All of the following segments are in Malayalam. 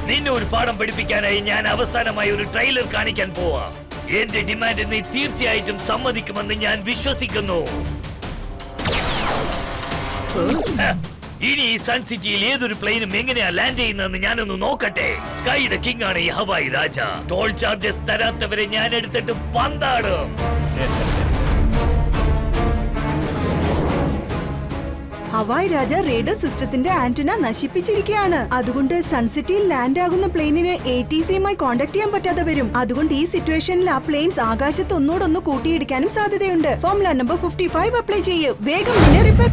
നിന്നെ ഒരു പാഠം പഠിപ്പിക്കാനായി ഞാൻ അവസാനമായി ഒരു ട്രെയിലർ കാണിക്കാൻ പോവാ. എന്റെ ഡിമാൻഡ് നീ തീർച്ചയായിട്ടും സമ്മതിക്കുമെന്ന് ഞാൻ വിശ്വസിക്കുന്നു. ഇനി ഈ സൺ സിറ്റിയിൽ ഏതൊരു പ്ലെയിനും എങ്ങനെയാ ലാൻഡ് ചെയ്യുന്നതെന്ന് ഞാനൊന്ന് നോക്കട്ടെ. സ്കൈയുടെ കിങ് ആണ് ഈ ഹവായി രാജ. ടോൾ ചാർജസ് തരാത്തവരെ ഞാൻ എടുത്തിട്ട് പന്താടും. ഹവായ് രാജ റേഡർ സിസ്റ്റത്തിന്റെ ആന്റിന നശിപ്പിച്ചിരിക്കുകയാണ്. അതുകൊണ്ട് സൺസിറ്റിയിൽ ലാൻഡ് ആകുന്ന പ്ലെയിനിന് ATCയുമായി കോണ്ടാക്ട് ചെയ്യാൻ പറ്റാതെ വരും. അതുകൊണ്ട് ഈ സിറ്റുവേഷനിൽ ആ പ്ലെയിൻസ് ആകാശത്ത് ഒന്നോടൊന്ന് കൂട്ടിയിടിക്കാനും സാധ്യതയുണ്ട്. ഫോർമുല നമ്പർ 55 അപ്ലൈ ചെയ്യൂ. വേഗം നിന്നെ റിപ്പയർ.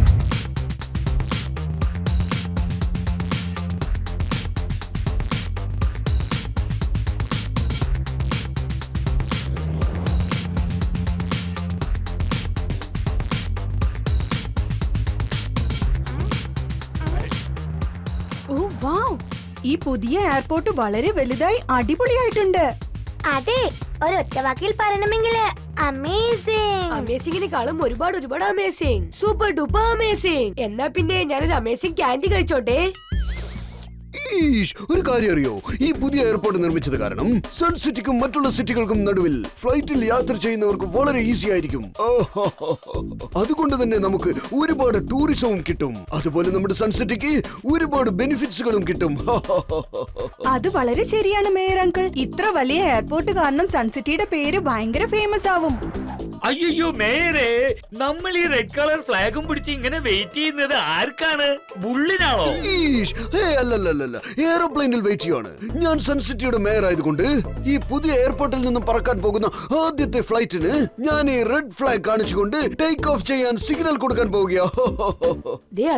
ഈ പുതിയ എയർപോർട്ട് വളരെ വലുതായി അടിപൊളിയായിട്ടുണ്ട്. അതെ, ഒരൊറ്റ വാക്കിൽ പറയണമെങ്കിൽ അമേസിംഗ്. അമേസിംഗിനെക്കാളും ഒരുപാട് അമേസിംഗ്. Super duper amazing. എന്നാ പിന്നെ ഞാനൊരു അമേസിംഗ് ക്യാൻഡി കഴിച്ചോട്ടെ. ഒരു കാര്യം അറിയോ, ഈ പുതിയ എയർപോർട്ട് നിർമ്മിച്ചത് കാരണം സൺ സിറ്റിക്കും മറ്റുള്ള സിറ്റികൾക്കും നടുവിൽ ഫ്ലൈറ്റിൽ യാത്ര ചെയ്യുന്നവർക്ക് വളരെ ഈസി ആയിരിക്കും. അതുകൊണ്ട് തന്നെ നമുക്ക് ഒരുപാട് ടൂറിസവും കിട്ടും. അതുപോലെ നമ്മുടെ സൺ സിറ്റിക്ക് ഒരുപാട് ബെനിഫിറ്റ്സുകളും കിട്ടും. അത് വളരെ ശരിയാണ് മേയർ അങ്കിൾ. ഇത്ര വലിയ എയർപോർട്ട് കാരണം സൺ സിറ്റിയുടെ പേര് ഭയങ്കര ഫേമസ് ആവും. അയ്യോ മേയറെ, നമ്മൾ ഈ റെഡ് കളർ ഫ്ലാഗും പിടിച്ച് ഇങ്ങനെ വെയിറ്റ് ചെയ്യുന്നത് ആർക്കാണ്? ബുള്ളിനാണോ? അല്ലല്ല, എയർപ്ലെയിനിൽ വെയിറ്റ് ചെയ്യാണ്. ഞാൻ സൺ സിറ്റിയുടെ മേയർ ആയതുകൊണ്ട് ഈ പുതിയ എയർപോർട്ടിൽ നിന്നും പറക്കാൻ പോകുന്ന ആദ്യത്തെ ഫ്ലൈറ്റിന് ഞാൻ ഈ റെഡ് ഫ്ലാഗ് കാണിച്ചുകൊണ്ട് ടേക്ക് ഓഫ് ചെയ്യാൻ സിഗ്നൽ കൊടുക്കാൻ പോവുകയാ.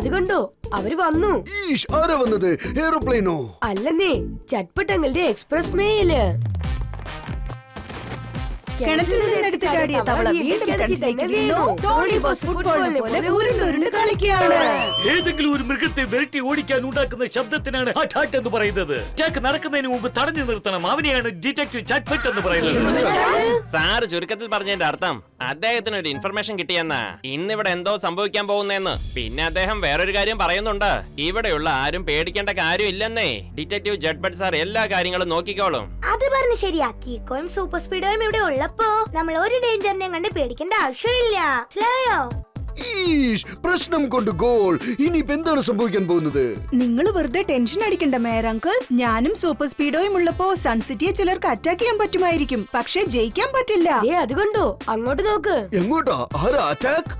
അത് കണ്ടോ, അവര് വന്നു. ആരാ വന്നത്? എയർപ്ലെയിനോ? അല്ലെന്നേ, ചട്പട്ടങ്ങളുടെ എക്സ്പ്രസ് മെയില്. കിണറ്റിൽ നിന്നെടുത്ത് ചാടിയ തവള വീണ്ടും കിണറ്റിലേക്ക് വീണു. ടോണി ബോസ് ഫുട്ബോളിനെ പോലെ ഉരുണ്ടുരുണ്ട് കളിക്കുകയാണ്. ഏതെങ്കിലും ഒരു മൃഗത്തെ വിരട്ടി ഓടിക്കാൻ ഉണ്ടാക്കുന്ന ശബ്ദത്തിനാണ് ഹഠാട്ട് എന്ന് പറയുന്നത്. അറ്റാക്ക് നടക്കുന്നതിന് മുമ്പ് തടഞ്ഞു നിർത്തണം. അവനെയാണ് ഡിറ്റക്റ്റീവ് ചട്ട്പട്ട് എന്ന് പറയുന്നത്. സാറ് ചുരുക്കത്തിൽ പറഞ്ഞതിന്റെ അർത്ഥം അദ്ദേഹത്തിന് ഒരു ഇൻഫർമേഷൻ കിട്ടിയെന്നാ. ഇന്നിവിടെ എന്തോ സംഭവിക്കാൻ പോകുന്നെന്ന്. പിന്നെ അദ്ദേഹം വേറൊരു കാര്യം പറയുന്നുണ്ട്. ഇവിടെയുള്ള ആരും പേടിക്കേണ്ട കാര്യം ഇല്ലെന്നേ. ഡിറ്റക്റ്റീവ് ജഡ്ബട്ട് സാർ എല്ലാ കാര്യങ്ങളും നോക്കിക്കോളും. അത് പറഞ്ഞു ശരിയാക്കി. കോയും സൂപ്പർ സ്പീഡോയും ഇവിടെ ഉള്ളപ്പോ നമ്മൾ ഒരു ഡേഞ്ചറിനെ കണ്ട് പേടിക്കേണ്ട ആവശ്യമില്ല. മനസ്സിലായോ? പ്രശ്നം കൊണ്ട് ഗോൾ. ഇനി എന്താണ് സംഭവിക്കാൻ പോകുന്നത്? നിങ്ങൾ വെറുതെ ടെൻഷൻ അടിക്കണ്ട മേയർ അങ്കിൾ. ഞാനും സൂപ്പർ സ്പീഡോയും ഉള്ളപ്പോ സൺസിറ്റിയെ ചിലർക്ക് അറ്റാക്ക് ചെയ്യാൻ പറ്റുമായിരിക്കും, പക്ഷെ ജയിക്കാൻ പറ്റില്ല. അതുകൊണ്ടോ അങ്ങോട്ട് നോക്ക്. എങ്ങോട്ടാ? ആരാ അറ്റാക്ക്?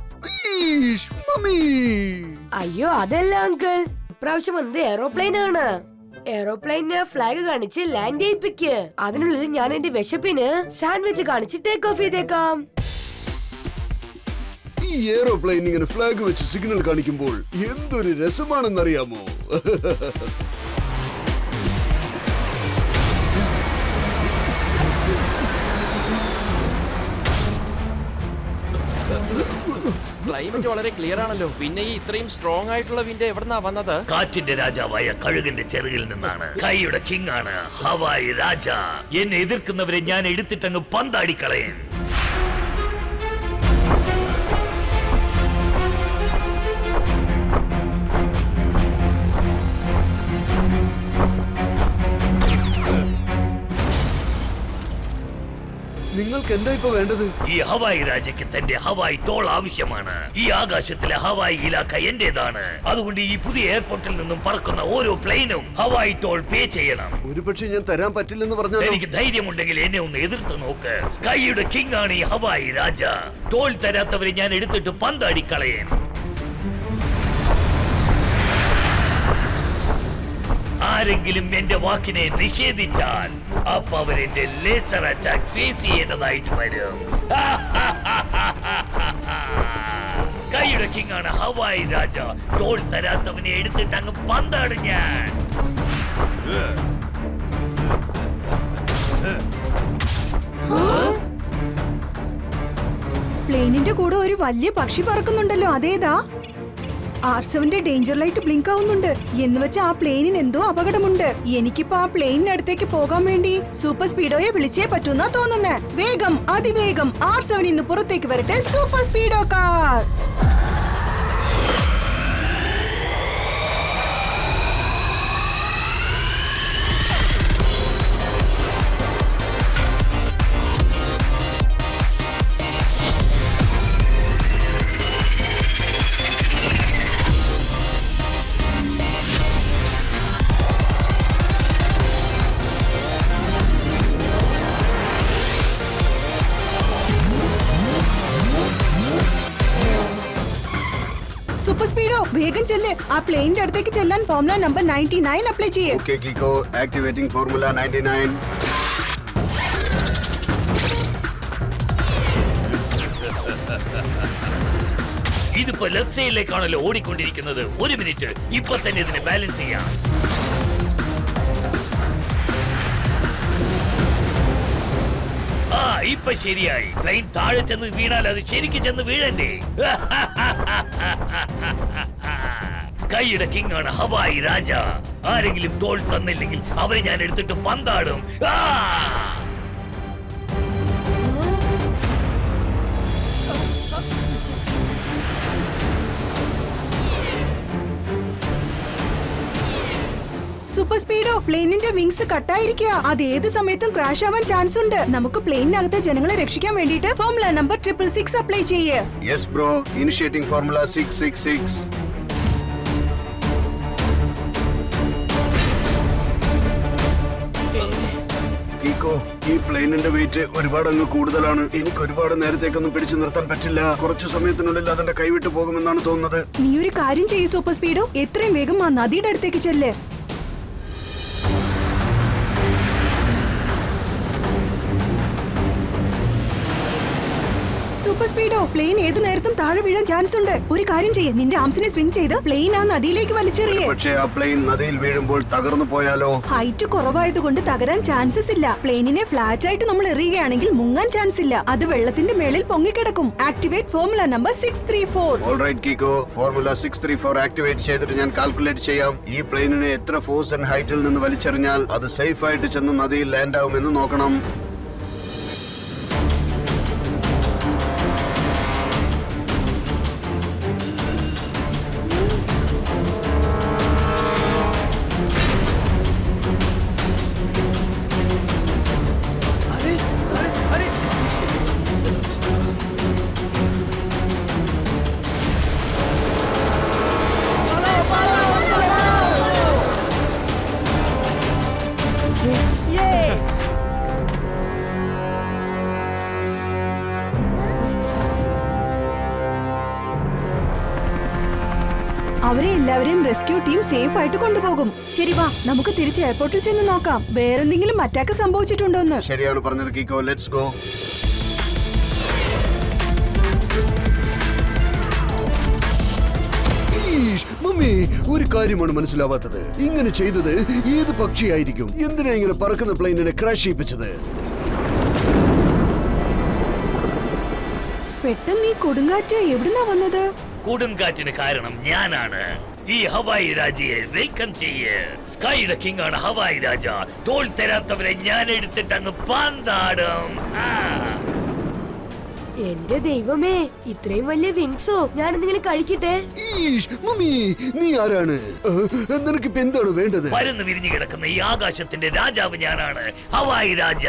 അയ്യോ അതല്ല അങ്കിൾ, ഇപ്രാവശ്യം വന്നത് എയറോപ്ലെയിൻ ആണ്. എയറോപ്ലെയിന് ഫ്ലാഗ് കാണിച്ച് ലാൻഡ് ചെയ്യിപ്പിക്ക്. അതിനുള്ളിൽ ഞാൻ എന്റെ വിശപ്പിന് സാൻഡ്വിച്ച് കാണിച്ച് ടേക്ക് ഓഫ് ചെയ്തേക്കാം. ഈ എയറോപ്ലെയിൻ ഇങ്ങനെ ഫ്ലാഗ് വെച്ച് സിഗ്നൽ കാണിക്കുമ്പോൾ എന്തൊരു രസമാണെന്നറിയാമോ? ക്ലൈമറ്റ് വളരെ ക്ലിയർ ആണല്ലോ. പിന്നെ ഈ ഇത്രയും സ്ട്രോങ് ആയിട്ടുള്ള വിൻഡ് എവിടുന്നാ വന്നത്? കാറ്റിന്റെ രാജാവായ കഴുകന്റെ ചെറുകിൽ നിന്നാണ്. കൈയുടെ കിങ് ആണ് ഹവായി രാജ. എന്നെ എതിർക്കുന്നവരെ ഞാൻ എടുത്തിട്ടങ്ങ് പന്താടിക്കളയും. നിങ്ങൾക്ക് എന്താ ഇപ്പൊ വേണ്ടത്? ഈ ഹവായി രാജയ്ക്ക് തന്റെ ഹവായി ടോൾ ആവശ്യമാണ്. ഈ ആകാശത്തിലെ ഹവായി ഇലാക്ക എന്റേതാണ്. അതുകൊണ്ട് ഈ പുതിയ എയർപോർട്ടിൽ നിന്നും പറക്കുന്ന ഓരോ പ്ലെയിനും ഹവായി ടോൾ പേ ചെയ്യണം. ഒരുപക്ഷെ ഞാൻ തരാൻ പറ്റില്ലെന്ന് പറഞ്ഞാൽ എനിക്ക് ധൈര്യമുണ്ടെങ്കിൽ എന്നെ ഒന്ന് എതിർത്ത് നോക്ക്. സ്കൈയുടെ കിങ് ആണ് ഈ ഹവായി രാജ. ടോൾ തരാത്തവരെ ഞാൻ എടുത്തിട്ട് പന്താടിക്കളയും. ആരെങ്കിലും എന്റെ വാക്കിനെ നിഷേധിച്ചാൽ അപ്പൊ അവരെന്റെ ലേസർ അറ്റാക്ക് ഫേസ് ചെയ്യേണ്ടതായിട്ട് വരും. കൈയുടെ കിങ് ആണ് ഹവായി രാജ. ടോൾ തരാത്തവനെ എടുത്തിട്ട് അങ്ങ് പന്താണ് ഞാൻ. പ്ലെയിനിന്റെ കൂടെ ഒരു വലിയ പക്ഷി പറക്കുന്നുണ്ടല്ലോ, അതേതാ? R7ന്റെ ഡേഞ്ചർ ലൈറ്റ് ബ്ലിങ്ക് ആവുന്നുണ്ട്. എന്ന് വെച്ചാൽ ആ പ്ലെയിനിന് എന്തോ അപകടമുണ്ട്. എനിക്കിപ്പോ ആ പ്ലെയിനിനടുത്തേക്ക് പോകാൻ വേണ്ടി സൂപ്പർ സ്പീഡോയെ വിളിച്ചേ പറ്റൂന്നാ തോന്നുന്നേ. വേഗം, അതിവേഗം R7 ഇന്ന് പുറത്തേക്ക് വരട്ടെ. Super Speedo car. വേഗം ചെല്ല്. ആ പ്ലെയിനിന്റെ അടുത്തേക്ക് ചെല്ലാൻ ഫോർമുല നമ്പർ 99 അപ്ലൈ ചെയ്യ്. Okay Kicko, activating formula 99. ഇതിപ്പോ ലെഫ്റ്റ് സൈഡിലേക്കാണല്ലോ ഓടിക്കൊണ്ടിരിക്കുന്നത്. ഒരു മിനിറ്റ്, ഇപ്പൊ തന്നെ ഇതിനെ ബാലൻസ് ചെയ്യാം. ആ ഇപ്പൊ ശരിയായി. പ്ലെയിൻ താഴെ ചെന്ന് വീണാൽ അത് ശരിക്ക് ചെന്ന് വീഴണ്ടേ? സ്കൈയുടെ കിങ് ആണ് ഹവായി രാജ. ആരെങ്കിലും ടോൾ തന്നില്ലെങ്കിൽ അവരെ ഞാൻ എടുത്തിട്ട് പന്താടും. Super സ്പീഡോ, പ്ലെയിനിന്റെ wings കട്ടായിരിക്കുക. അത് ഏത് സമയത്തും ക്രാഷ് ആവാൻ ചാൻസ് ഉണ്ട്. നമുക്ക് പ്ലെയിനകത്തെ ജനങ്ങളെ രക്ഷിക്കാൻ വേണ്ടിയിട്ട് ഫോർമുല നമ്പർ 666 അപ്ലൈ ചെയ്യ്. Yes bro, initiating formula 666. കിക്കോ, ഈ പ്ലെയിനിന്റെ വെയിറ്റ് ഒരുപാട് അങ്ങ് കൂടുതലാണ്. എനിക്ക് ഒരുപാട് നേരത്തേക്കൊന്നും പിടിച്ചു നിർത്താൻ പറ്റില്ല. കുറച്ചു സമയത്തിനുള്ളിൽ അതിന്റെ കൈവിട്ട് പോകുമെന്നാണ് തോന്നുന്നത്. നീ ഒരു കാര്യം ചെയ്യ് സൂപ്പർ സ്പീഡോ, എത്രയും വേഗം ആ നദിയുടെ അടുത്തേക്ക് ചെല്ല്. സൂപ്പർ സ്പീഡോ, പ്ലെയിൻ ഏത് നേരത്തും താഴെ വീഴാൻ ചാൻസ് ഉണ്ട്. ഒരു കാര്യം ചെയ്യ്, നിന്റെ ആംസിനെ സ്വിംഗ് ചെയ്ത് പ്ലെയിൻ ആ നദിയിലേക്ക് വലിച്ചെറിയേ. പക്ഷേ ആ പ്ലെയിൻ നദിയിൽ വീഴുമ്പോൾ തകർന്നു പോയാലോ? ഹൈറ്റ് കുറവായതുകൊണ്ട് തകരാൻ ചാൻസസ് ഇല്ല. പ്ലെയിനിനെ ഫ്ലാറ്റ് ആയിട്ട് നമ്മൾ എറിയുകയാണെങ്കിൽ മുങ്ങാൻ ചാൻസ് ഇല്ല. അത് വെള്ളത്തിന്റെ മേളിൽ പൊങ്ങിക്കിടക്കും. Activate formula number 634. Alright Kicko, formula 634 activate ചെയ്തിട്ട് ഞാൻ കാൽക്കുലേറ്റ് ചെയ്യാം. ഈ പ്ലെയിനിനെ എത്ര ഫോഴ്സ് ആൻഡ് ഹൈറ്റിൽ നിന്ന് വലിച്ചെറിഞ്ഞാൽ അത് സേഫ് ആയിട്ട് ചെന്ന് നദിയിൽ ലാൻഡ് ആവുമെന്ന് നോക്കണം. അവരെ എല്ലാവരെയും റെസ്ക്യൂ ടീം സേഫ് ആയിട്ട് കൊണ്ടുപോകും. ശരി വാ, നമുക്ക് തിരിച്ച് എയർപോർട്ടിൽ ചെന്ന് നോക്കാം. വേറെന്തെങ്കിലും അറ്റാക്ക് സംഭവിച്ചിട്ടുണ്ടോന്ന്. ശരിയാണ് പറഞ്ഞത് കിക്കോ, ലെറ്റ്സ് ഗോ. മമ്മി, ഒരു കാര്യമാണ് മനസ്സിലാവാത്തത്. ഇങ്ങനെ ചെയ്തത് ഏത് പക്ഷിയായിരിക്കും? എന്തിനാ ഇങ്ങനെ പറക്കുന്ന പ്ലെയിനിനെ ക്രാഷ് ചെയ്യിപ്പിച്ചത്? പെട്ടെന്ന് ഈ കൊടുങ്കാറ്റ് എവിടുന്നാ വന്നത്? കൊടുങ്കാറ്റിന് കാരണം ഞാനാണ്. ഈ ഹവായി രാജയെ വെൽക്കം ചെയ്യ്. സ്കൈയുടെ കിങ് ആണ് ഹവായി രാജ. ടോൾ തരാത്തവരെ ഞാൻ എടുത്തിട്ട് അങ്ങ് പന്താടും. എന്റെ ദൈവമേ, ഇത്രയും വലിയ വിങ്സോ! ഞാൻ എന്തെങ്കിലും കഴിക്കട്ടെ. മമ്മി, നീ ആരാണ്? നിനക്കിപ്പോ എന്താണ് വേണ്ടത്? പരന്ന് വിരിഞ്ഞു കിടക്കുന്ന ഈ ആകാശത്തിന്റെ രാജാവ് ഞാനാണ്, ഹവായി രാജ.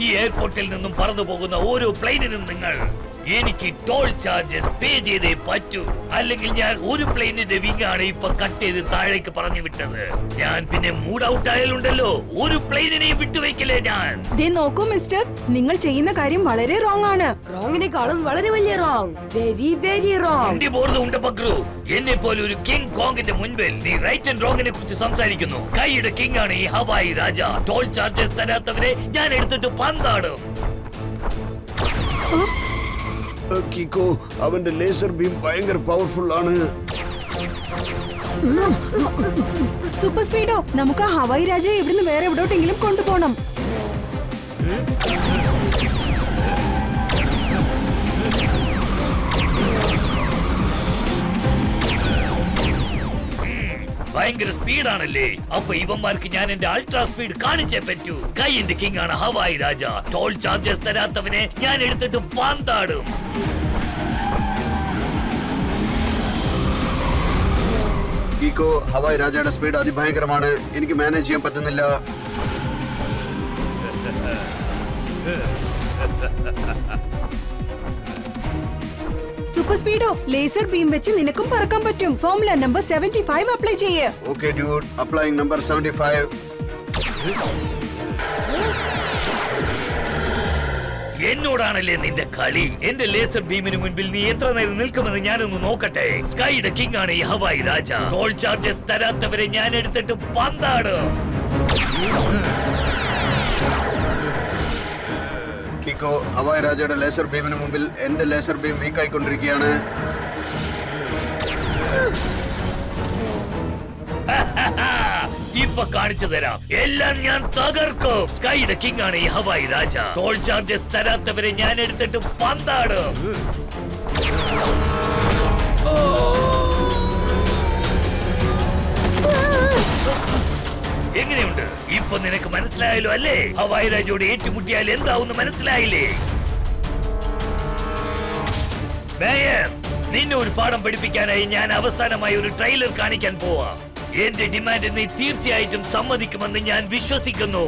ഈ എയർപോർട്ടിൽ നിന്നും പറന്നു പോകുന്ന ഓരോ പ്ലെയിനിനും നിങ്ങൾ എനിക്ക് ടോൾ ചാർജസ് പേ ചെയ്തേ പറ്റൂ. അല്ലെങ്കിൽ ഞാൻ ഒരു പ്ലെയിനിന്റെ വിങ് ആണ് ഇപ്പൊ കട്ട് ചെയ്ത് താഴേക്ക് പറഞ്ഞു വിട്ടത്. ഞാൻ പിന്നെ മൂഡ് ഔട്ട് ആയാലുണ്ടല്ലോ, ഒരു പ്ലെയിനിനെയും വിട്ടുവയ്ക്കില്ലേ ഞാൻ. ദേ നോക്കൂ മിസ്റ്റർ, നിങ്ങൾ ചെയ്യുന്ന കാര്യം വളരെ റോങ് ആണ്. റോങ്ങിനെക്കാളും വളരെ വലിയ wrong. Very very wrong. India board ഉണ്ട് പക്രു. എന്നെ പോലെ ഒരു കിങ് കോങ്ങിന്റെ മുൻപിൽ നീ റൈറ്റ് ആൻഡ് റോങ്ങിനെ കുറിച്ച് സംസാരിക്കുന്നു. കൈയുടെ കിങ് ആണ് ഈ ഹവായി രാജ. ടോൾ ചാർജസ് തരാത്തവരെ ഞാൻ എടുത്തിട്ട് പന്താടും. കിക്കോ, അവന്റെ ലേസർ ബീം ഭയങ്കര പവർഫുൾ ആണ്. സൂപ്പർ സ്പീഡോ, നമുക്ക് ആ ഹവായി രാജയെ ഇവിടുന്ന് വേറെ എവിടോട്ടെങ്കിലും കൊണ്ടുപോകണം. ഭയങ്കര സ്പീഡാണല്ലേ? അപ്പൊ ഇവന്മാർക്ക് ഞാൻ എന്റെ അൾട്രാ സ്പീഡ് കാണിച്ചേ പറ്റൂ. കൈന്റെ കിങ് ആണ് ഹവായി രാജ. ടോൾ ചാർജസ് തരാത്തവനെ ഞാൻ എടുത്തിട്ട് പാന്താടും. കിക്കോ, ഹവായി രാജയുടെ സ്പീഡ് അതിഭയങ്കരമാണ്. എനിക്ക് മാനേജ് ചെയ്യാൻ പറ്റുന്നില്ല. സൂപ്പർ സ്പീഡോ, ലേസർ ബീം വെച്ച് നിനക്കും പറക്കാൻ പറ്റും. ഫോർമുല നമ്പർ 75 അപ്ലൈ ചെയ്യ്. Okay dude, applying number 75. എന്നോടാണല്ലേ നിന്റെ കളി? എന്റെ ലേസർ ബീമിന് മുൻപിൽ നീ എത്ര നേരം നിൽക്കുമെന്ന് ഞാനൊന്ന് നോക്കട്ടെ. സ്കൈയുടെ കിങ് ആണ് ഈ ഹവായി രാജ. ടോൾ ചാർജസ് തരാത്തവരെ ഞാൻ എടുത്തിട്ട് പന്താടും. കിക്കോ, ഹവായി രാജയുടെ ലേസർ ബീമിന് മുമ്പിൽ എന്റെ ലേസർ ബീം വീക്ക് ആയിക്കൊണ്ടിരിക്കുകയാണ്. ഇപ്പൊ കാണിച്ചു തരാം, എല്ലാം ഞാൻ തകർക്കും. സ്കൈയുടെ കിങ് ആണ് ഈ ഹവായി രാജ. ടോൾ ചാർജസ് തരാത്തവരെ ഞാൻ എടുത്തിട്ട് പന്താടും. എങ്ങനെയുണ്ട്? ഇപ്പൊ നിനക്ക് മനസ്സിലായല്ലോ അല്ലേ? ഹവായി രാജയോട് ഏറ്റുമുട്ടിയാൽ എന്താവുന്ന് മനസ്സിലായില്ലേ? മേയർ, നിന്നെ ഒരു പാഠം പഠിപ്പിക്കാനായി ഞാൻ അവസാനമായി ഒരു ട്രെയിലർ കാണിക്കാൻ പോവാ. എന്റെ ഡിമാൻഡ് നീ തീർച്ചയായിട്ടും സമ്മതിക്കുമെന്ന് ഞാൻ വിശ്വസിക്കുന്നു.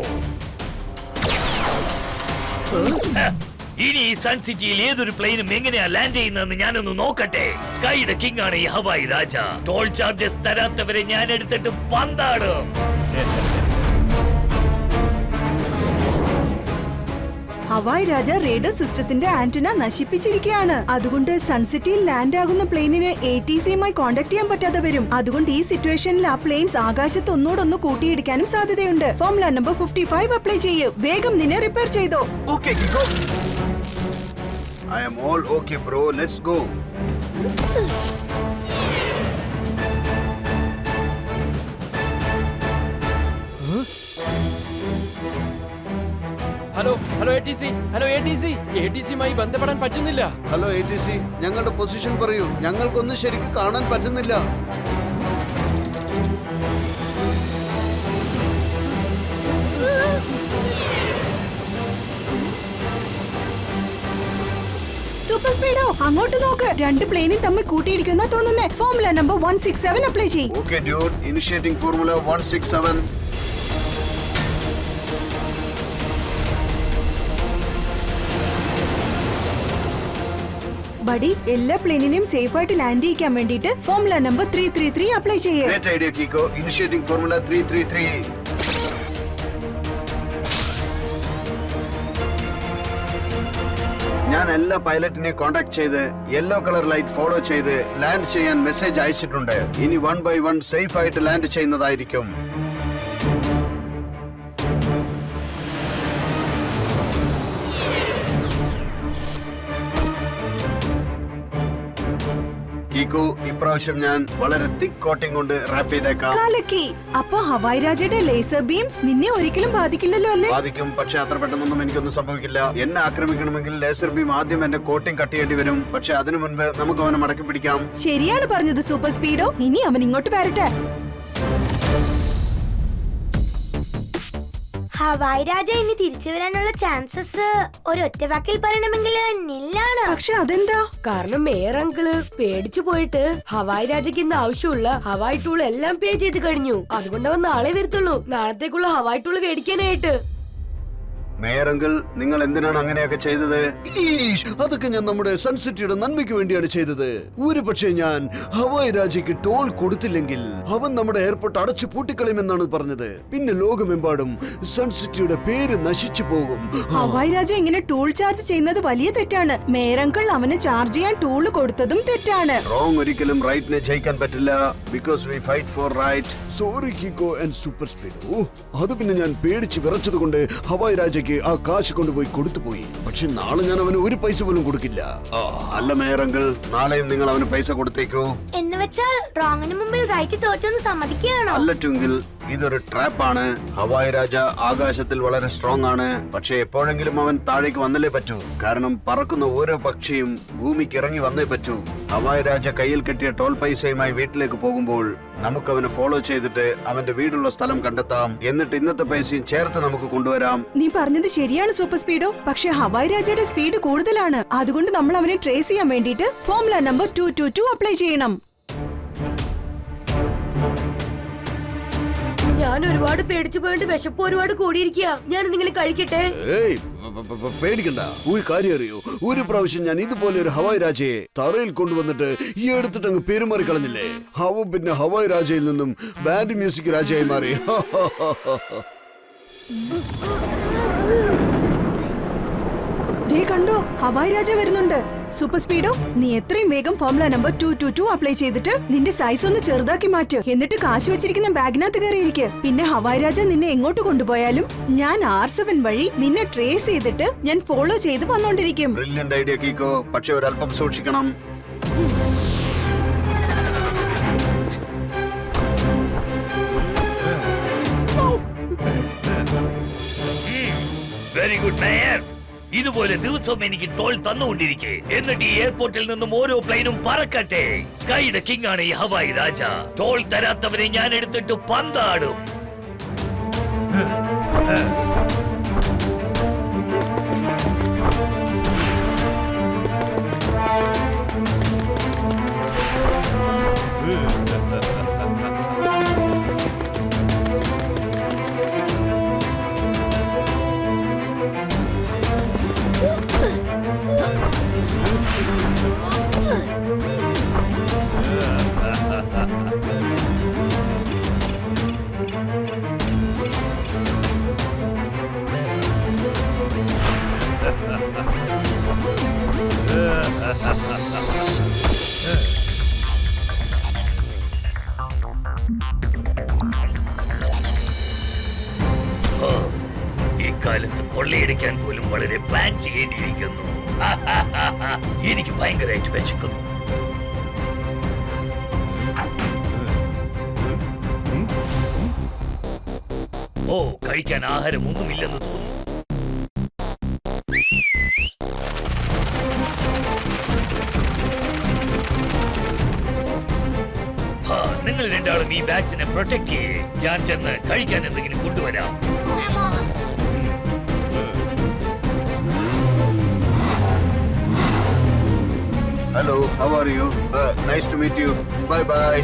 ഇനി ഈ സൺ സിറ്റിയിൽ ഏതൊരു പ്ലെയിനും എങ്ങനെയാ ലാൻഡ് ചെയ്യുന്നതെന്ന് ഞാനൊന്ന് നോക്കട്ടെ. സ്കൈയുടെ കിങ് ആണ് ഈ ഹവായി രാജ. ടോൾ ചാർജസ് തരാത്തവരെ ഞാൻ എടുത്തിട്ട് പന്താടും. ഹവായ് രാജ റേഡർ സിസ്റ്റത്തിന്റെ ആന്റിന നശിപ്പിച്ചിരിക്കുകയാണ്. അതുകൊണ്ട് സൺസിറ്റിയിൽ ലാൻഡ് ആകുന്ന പ്ലെയിനിന് ATCയുമായി കോണ്ടാക്ട് ചെയ്യാൻ പറ്റാതെ വരും. അതുകൊണ്ട് ഈ സിറ്റുവേഷനിൽ ആ പ്ലെയിൻസ് ആകാശത്ത് ഒന്നോടൊന്ന് കൂട്ടിയിടിക്കാനും സാധ്യതയുണ്ട്. ഫോർമുല നമ്പർ 55 അപ്ലൈ ചെയ്യൂ. വേഗം നിന്നെ റിപ്പയർ ചെയ്തോ. Okay, Kiko. I am all okay, bro. Let's go. Hello hello ATCയുമായി ബന്ധപ്പെടാൻ പറ്റുന്നില്ല. ഹലോ ATC, ഞങ്ങളുടെ പൊസിഷൻ പറയൂ. ഞങ്ങൾക്കൊന്നും ശരിക്കും കാണാൻ പറ്റുന്നില്ല. സൂപ്പർ സ്പീഡോ, അങ്ങോട്ട് നോക്ക്. രണ്ട് പ്ലെയിനും തമ്മിൽ കൂട്ടിയിടിക്കുന്ന തോന്നുന്നേ. ഫോർമുല നമ്പർ 167 അപ്ലൈ ചെയ്യ്. Okay, dude. Initiating formula 167. Buddy, എല്ലാ പ്ലെയിനിനെയും സേഫ് ആയിട്ട് ലാൻഡ് ചെയ്യിക്കാൻ വേണ്ടിയിട്ട് ഫോർമുല നമ്പർ 333 അപ്ലൈ ചെയ്യ്. Great idea, Kiko. Initiating formula 333. ഞാൻ എല്ലാ പൈലറ്റിനെ കോണ്ടാക്ട് ചെയ്ത് യെല്ലോ കളർ ലൈറ്റ് ഫോളോ ചെയ്ത് ലാൻഡ് ചെയ്യാൻ മെസ്സേജ് അയച്ചിട്ടുണ്ട്. ഇനി 1 by 1 സേഫ് ആയിട്ട് ലാൻഡ് ചെയ്യുന്നതായിരിക്കും. കീക്കു, ഇപ്രാവശ്യം ഞാൻ വളരെ തിക്ക് കോട്ടിംഗ് കൊണ്ട് റാപ്പ് ചെയ്തേക്കാം. കലക്കി. അപ്പൊ ഹവായ് രാജയുടെ ലേസർ ബീംസ് നിന്നെ ഒരിക്കലും ബാധിക്കില്ലല്ലോ അല്ലേ? ബാധിക്കും, പക്ഷെ അത്ര പെട്ടെന്നൊന്നും എനിക്കൊന്നും സംഭവിക്കില്ല. എന്നെ ആക്രമിക്കണമെങ്കിൽ ലേസർ ബീം ആദ്യം എന്റെ കോട്ടിംഗ് കട്ട് ചെയ്യേണ്ടി വരും. പക്ഷെ അതിനു മുൻപ് നമുക്ക് അവനെ മടക്കി പിടിക്കാം. ശരിയാണ് പറഞ്ഞത് സൂപ്പർ സ്പീഡോ. ഇനി അവൻ ഇങ്ങോട്ട് വരട്ടെ. ഹവായ് രാജ ഇനി തിരിച്ചു വരാനുള്ള ചാൻസസ് ഒരൊറ്റ വാക്കിൽ പറയണമെങ്കിൽ നില്ലാണ്. പക്ഷെ അതെന്താ? കാരണം മേയർ അങ്കിള് പേടിച്ചു പോയിട്ട് ഹവായ് രാജയ്ക്ക് ഇന്ന് ആവശ്യമുള്ള ഹവായ് ടൂൾ എല്ലാം പേ ചെയ്ത് കഴിഞ്ഞു. അതുകൊണ്ട് അവൻ നാളെ വരത്തുള്ളൂ നാളത്തേക്കുള്ള ഹവായ് ടൂൾ മേടിക്കാനായിട്ട്. മേയർ അങ്കിൾ, നിങ്ങൾ എന്തിനാണ് അങ്ങനെയൊക്കെ ചെയ്തത്? അതൊക്കെ ഞാൻ നമ്മുടെ സൺസിറ്റിയുടെ നന്മയ്ക്ക് വേണ്ടിയാണ് ചെയ്തത്. ഒരു പക്ഷേ ഞാൻ ഹവായ് രാജയ്ക്ക് ടോൾ കൊടുത്തില്ലെങ്കിൽ അവൻ നമ്മുടെ എയർപോർട്ട് അടച്ചു പൂട്ടിക്കളയുമെന്നാണ് പറഞ്ഞത്. പിന്നെ ലോകമെമ്പാടും സൺസിറ്റിയുടെ പേര് നശിച്ചു പോകും. ഹവായ് രാജ ഇങ്ങനെ ടൂൾ ചാർജ് ചെയ്യുന്നത് വലിയ തെറ്റാണ്. മേയറങ്കിൾ അവന് ചാർജ് ചെയ്യാൻ ടൂൾ കൊടുത്തതും തെറ്റാണ്. റോങ് ഒരിക്കലും റൈറ്റിനെ ജയിക്കാൻ പറ്റില്ല. Because we fight for right. Sorry Kicko and Super Speedo. അത് പിന്നെ ഞാൻ പേടിച്ച് വിറച്ചത് കൊണ്ട് ഹവായ് രാജയ്ക്ക് ആ കാശ് കൊണ്ടുപോയി കൊടുത്തുപോയി. പക്ഷെ നാളെ ഞാൻ അവന് ഒരു പൈസ പോലും കൊടുക്കില്ല. അല്ല മേയർ അങ്കിൾ, നാളെയും നിങ്ങൾ അവന് പൈസ കൊടുത്തേക്കോ. എന്ന് വെച്ചാൽ റോങ്ങിന് മുമ്പിൽ റൈറ്റ് തോറ്റൊന്ന് സമ്മതിക്കുകയാണോ? അല്ല ട്വിങ്കിൾ, ഇതൊരു ട്രാപ്പ് ആണ്. ഹവായ് രാജ ആകാശത്തിൽ വളരെ സ്ട്രോങ് ആണ്. പക്ഷെ എപ്പോഴെങ്കിലും അവൻ താഴേക്ക് വന്നല്ലേ പറ്റൂ. കാരണം പറക്കുന്ന ഓരോ പക്ഷിയും ഭൂമിക്ക് ഇറങ്ങി വന്നേ പറ്റൂ. ഹവായ് രാജ കയ്യിൽ കെട്ടിയ ടോൾ പൈസയുമായി വീട്ടിലേക്ക് പോകുമ്പോൾ നമുക്ക് അവനെ ഫോളോ ചെയ്തിട്ട് അവന്റെ വീടുള്ള സ്ഥലം കണ്ടെത്താം. എന്നിട്ട് ഇന്നത്തെ പൈസയും ചേർത്ത് നമുക്ക് കൊണ്ടുവരാം. നീ പറഞ്ഞത് ശരിയാണ് സൂപ്പർ സ്പീഡോ. പക്ഷെ ഹവായ് രാജയുടെ സ്പീഡ് കൂടുതലാണ്. അതുകൊണ്ട് നമ്മൾ അവനെ ട്രേസ് ചെയ്യാൻ വേണ്ടിയിട്ട് ഫോർമുല നമ്പർ 222 അപ്ലൈ ചെയ്യണം. ഞാൻ ഒരുപാട് പേടിച്ചു പോയിട്ട് വിശപ്പ് ഒരുപാട് കൂടിയിരിക്കുക. ഞാൻ എന്തെങ്കിലും കഴിക്കട്ടെ? ഏയ്, പേടിക്കണ്ട. ഒരു കാര്യം അറിയോ, ഒരു പ്രാവശ്യം ഞാൻ ഇതുപോലെ ഒരു ഹവായ് രാജയെ തറയിൽ കൊണ്ടുവന്നിട്ട് ഈ എടുത്തിട്ട് അങ്ങ് പെരുമാറി കളഞ്ഞില്ലേ. അവൻ പിന്നെ ഹവായ് രാജയിൽ നിന്നും ബാൻഡ് മ്യൂസിക് രാജയായി മാറി. ദേ കണ്ടോ, ഹവായ് രാജ വരുന്നുണ്ട്. സൂപ്പർ സ്പീഡോ, നീ എത്രയും വേഗം ഫോർമുല നമ്പർ 222 അപ്ലൈ ചെയ്തിട്ട് നിന്റെ സൈസ് ഒന്ന് ചെറുതാക്കി മാറ്റ്. എന്നിട്ട് കാശ് വെച്ചിരിക്കുന്ന ബാഗിനകത്ത് കയറിയിരിക്കെ. പിന്നെ ഹവായ് രാജ നിന്നെ എങ്ങോട്ട് കൊണ്ടുപോയാലും ഞാൻ R7 വഴി നിന്നെ ട്രേസ് ചെയ്തിട്ട് ഞാൻ ഫോളോ ചെയ്ത് വന്നോണ്ടിരിക്കും. ബ്രില്യന്റ് ഐഡിയ കീക്കോ, പക്ഷെ ഒരല്പം സൂക്ഷിക്കണം. Very good mayor. ഇതുപോലെ ദിവസവും എനിക്ക് ടോൾ തന്നുകൊണ്ടിരിക്കെ. എന്നിട്ട് ഈ എയർപോർട്ടിൽ നിന്നും ഓരോ പ്ലെയിനും പറക്കട്ടെ. സ്കൈയുടെ കിങ് ആണ് ഈ ഹവായ് രാജ. ടോൾ തരാത്തവരെ ഞാൻ എടുത്തിട്ട് പന്താടും. ഇക്കാലത്ത് കൊള്ളയടിക്കാൻ പോലും വളരെ പ്ലാൻ ചെയ്യേണ്ടിയിരിക്കുന്നു. എനിക്ക് ഭയങ്കരമായിട്ട് വെച്ചിരിക്കുന്നു. ഓ, കഴിക്കാൻ ആഹാരം ഒന്നുമില്ലെന്ന് തോന്നുന്നു. നിങ്ങൾ രണ്ടാളും ഈ ബാഗ്സിനെ പ്രൊട്ടക്ട് ചെയ്യേ. ഞാൻ ചെന്ന് കഴിക്കാൻ എന്തെങ്കിലും കൊണ്ടുവരാം. Hello, how are you? Nice to meet you. Bye bye.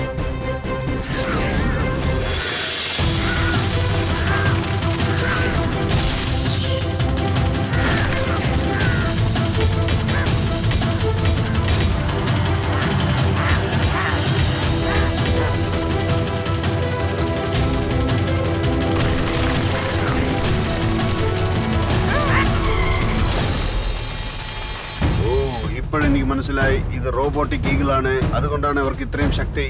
ഇപ്പോഴെനിക്ക് മനസ്സിലായി, ഇത് റോബോട്ടിക് ഈഗിളാണ്. അതുകൊണ്ടാണ് അവർക്ക് ഇത്രയും ശക്തി.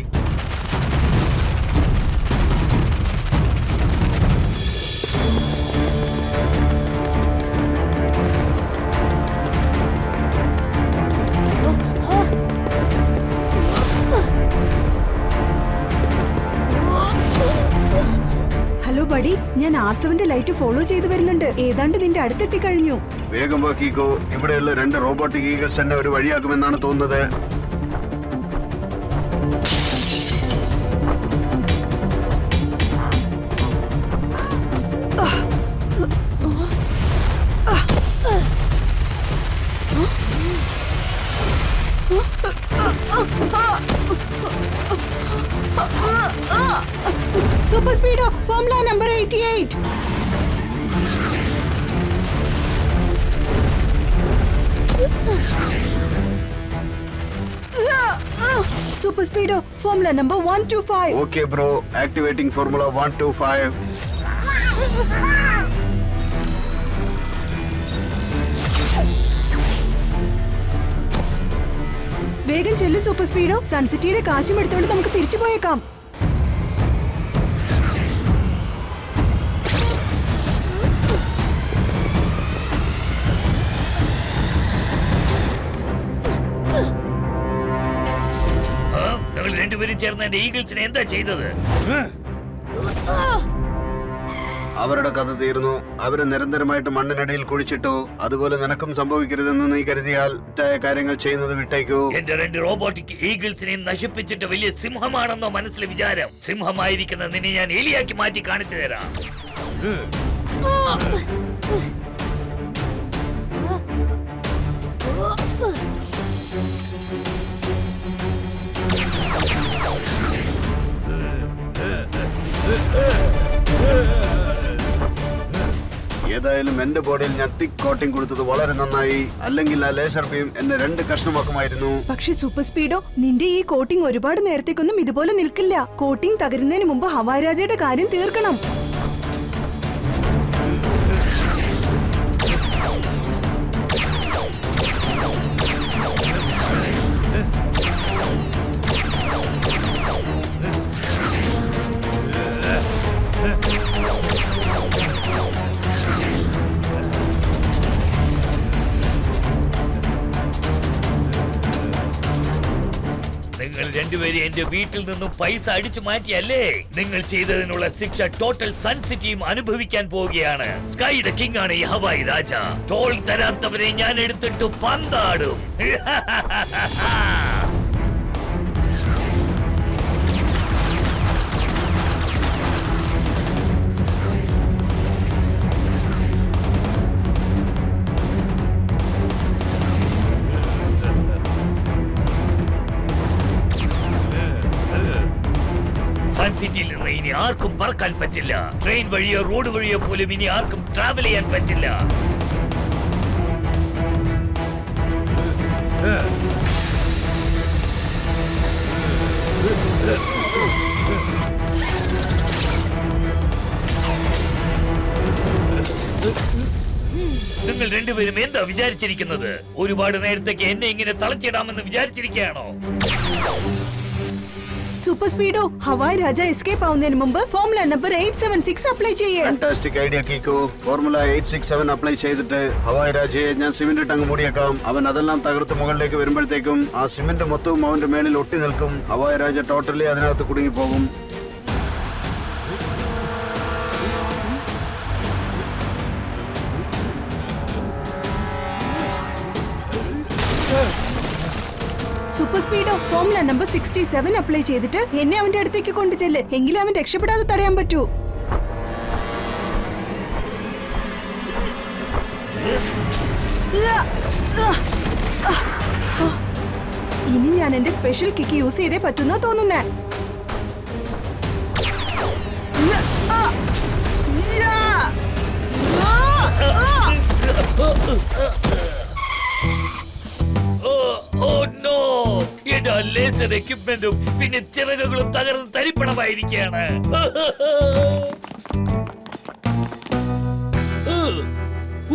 ഹലോ ബഡി, ഞാൻ R7ന്റെ ലൈറ്റ് ഫോളോ ചെയ്ത് വരുന്നുണ്ട്. ഏതാണ്ട് നിന്റെ അടുത്തെത്തി കഴിഞ്ഞു. വേഗം വാക്കിക്കോ. ഇവിടെയുള്ള 2 റോബോട്ടിക് ഈഗിൾസ് എന്നെ ഒരു വഴിയാക്കുമെന്നാണ് തോന്നുന്നത്. Super Speedo, formula number 88. Super Speedo, formula number 125. Okay bro, activating formula 125. വേഗം ചെല്ലു സൂപ്പർ സ്പീഡോ. സൺസിറ്റിയുടെ കാശും എടുത്തോണ്ട് നമുക്ക് തിരിച്ചു പോയേക്കാം. നിങ്ങൾ രണ്ടുപേരും ചേർന്ന് എന്റെ ഈഗിൾസിനെ എന്താ ചെയ്തത്? അവരുടെ കഥ തീർന്നു. അവരെ നിരന്തരമായിട്ട് മണ്ണിനടിയിൽ കുഴിച്ചിട്ടു. അതുപോലെ നിനക്കും സംഭവിക്കരുതെന്ന് നീ കരുതിയാൽ തെറ്റായ കാര്യങ്ങൾ ചെയ്യുന്നത് വിട്ടേക്കൂ. എന്റെ 2 റോബോട്ടിക് ഈഗിൾസിനെ നശിപ്പിച്ചിട്ട് വലിയ സിംഹമാണെന്നോ മനസ്സിലെ വിചാരം? സിംഹമായിരിക്കുന്ന നിന്നെ ഞാൻ എലിയാക്കി മാറ്റി കാണിച്ചു തരാം. ഏതായാലും എന്റെ ബോഡിയിൽ ഞാൻ തിക്ക് കോട്ടിംഗ് കൊടുത്തത് വളരെ നന്നായി. അല്ലെങ്കിൽ ആ ലേസർ ബീം എന്നെ 2 കഷ്ണമാക്കുമായിരുന്നു. പക്ഷെ സൂപ്പർ സ്പീഡോ, നിന്റെ ഈ കോട്ടിംഗ് ഒരുപാട് നേരത്തേക്കൊന്നും ഇതുപോലെ നിൽക്കില്ല. കോട്ടിംഗ് തകരുന്നതിന് മുമ്പ് ഹവായ് രാജയുടെ കാര്യം തീർക്കണം. നിങ്ങൾ രണ്ടുപേരും എന്റെ വീട്ടിൽ നിന്നും പൈസ അടിച്ചു മാറ്റിയല്ലേ? നിങ്ങൾ ചെയ്തതിനുള്ള ശിക്ഷ ടോട്ടൽ സൺ സിറ്റിയും അനുഭവിക്കാൻ പോവുകയാണ്. സ്കൈയുടെ കിങ് ആണ് ഈ ഹവായ് രാജ. ടോൾ തരാത്തവരെ ഞാൻ എടുത്തിട്ട് പന്താടും. സൺ സിറ്റിയിൽ നിന്ന് ഇനി ആർക്കും പറക്കാൻ പറ്റില്ല. ട്രെയിൻ വഴിയോ റോഡ് വഴിയോ പോലും ഇനി ആർക്കും ട്രാവൽ ചെയ്യാൻ പറ്റില്ല. നിങ്ങൾ രണ്ടുപേരും എന്താ വിചാരിച്ചിരിക്കുന്നത്? ഒരുപാട് നേരത്തേക്ക് എന്നെ ഇങ്ങനെ തളച്ചിടാമെന്ന് വിചാരിച്ചിരിക്കുകയാണോ? Super Speedo, Hawai Raja escape ആവുന്നതിന് മുമ്പ് ഫോർമുല നമ്പർ 876 അപ്ലൈ ചെയ്യേ. Fantastic idea Kicko. Formula 867 apply ചെയ്തിട്ട് ഹവായ് രാജയെ ഞാൻ സിമന്റ് ഇട്ട് അങ്ങ് മൂടിയേക്കാം. അവൻ അതെല്ലാം തകർത്ത് മുകളിലേക്ക് വരുമ്പോഴത്തേക്കും ആ സിമന്റ് മൊത്തവും അവന്റെ മേളിൽ ഒട്ടി നിൽക്കും. ഹവായ് രാജ ടോട്ടലി അതിനകത്ത് കുടുങ്ങിപ്പോകും. Super Speedo, formula number 67 apply ചെയ്തിട്ട് എന്നെ അവന്റെ അടുത്തേക്ക് കൊണ്ടുചെല്ല്. എങ്കിലും അവൻ രക്ഷപ്പെടാതെ തടയാൻ പറ്റൂ. ഇനി ഞാൻ എന്റെ സ്പെഷ്യൽ കിക്ക് യൂസ് ചെയ്തേ പറ്റുന്ന തോന്നുന്നേ. എന്റെ ലേസർ എക്യുപ്മെന്റും പിന്നെ ചിറകുകളും തകർന്ന് തരിപ്പണമായിരിക്കുകയാണ്.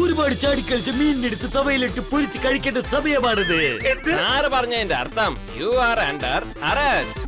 ഒരുപാട് ചാടിക്കളിച്ച് മീനിനെടുത്ത് തവയിലിട്ട് പൊരിച്ച് കഴിക്കേണ്ട സമയമാണിത്. ആര് പറഞ്ഞതിന്റെ അർത്ഥം? You are under arrest.